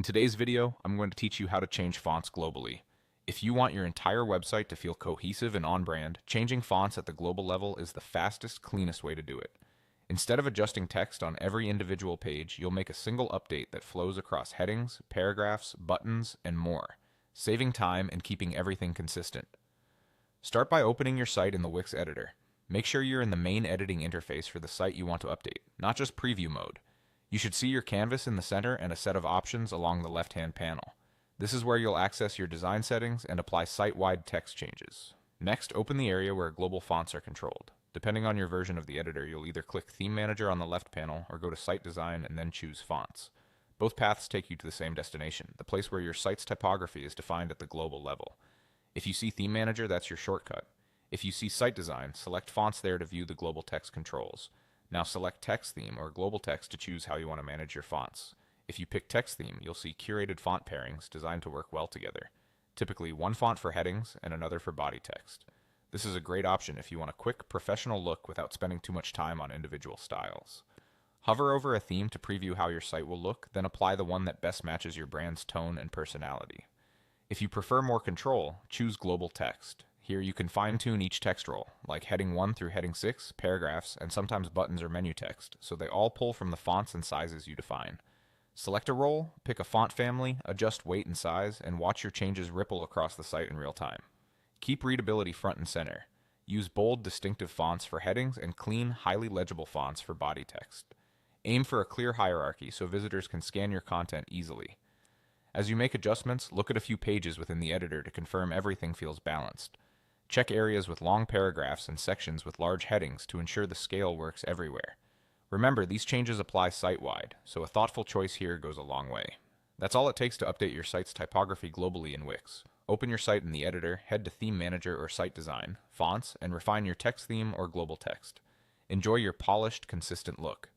today's video, I'm going to teach you how to change fonts globally. If you want your entire website to feel cohesive and on-brand, changing fonts at the global level is the fastest, cleanest way to do it. Instead of adjusting text on every individual page, you'll make a single update that flows across headings, paragraphs, buttons, and more, saving time and keeping everything consistent. Start by opening your site in the Wix Editor. Make sure you're in the main editing interface for the site you want to update, not just preview mode. You should see your canvas in the center and a set of options along the left-hand panel. This is where you'll access your design settings and apply site-wide text changes. Next, open the area where global fonts are controlled. Depending on your version of the editor, you'll either click Theme Manager on the left panel or go to Site Design and then choose Fonts. Both paths take you to the same destination, the place where your site's typography is defined at the global level. If you see Theme Manager, that's your shortcut. If you see Site Design, select Fonts there to view the global text controls. Now select Text Theme or Global Text to choose how you want to manage your fonts. If you pick Text Theme, you'll see curated font pairings designed to work well together. Typically one font for headings and another for body text. This is a great option if you want a quick, professional look without spending too much time on individual styles. Hover over a theme to preview how your site will look, then apply the one that best matches your brand's tone and personality. If you prefer more control, choose Global Text. Here you can fine-tune each text role, like heading 1 through heading 6, paragraphs, and sometimes buttons or menu text, so they all pull from the fonts and sizes you define. Select a role, pick a font family, adjust weight and size, and watch your changes ripple across the site in real time. Keep readability front and center. Use bold, distinctive fonts for headings and clean, highly legible fonts for body text. Aim for a clear hierarchy so visitors can scan your content easily. As you make adjustments, look at a few pages within the editor to confirm everything feels balanced. Check areas with long paragraphs and sections with large headings to ensure the scale works everywhere. Remember, these changes apply site-wide, so a thoughtful choice here goes a long way. That's all it takes to update your site's typography globally in Wix. Open your site in the editor, head to Theme Manager or Site Design, Fonts, and refine your text theme or global text. Enjoy your polished, consistent look.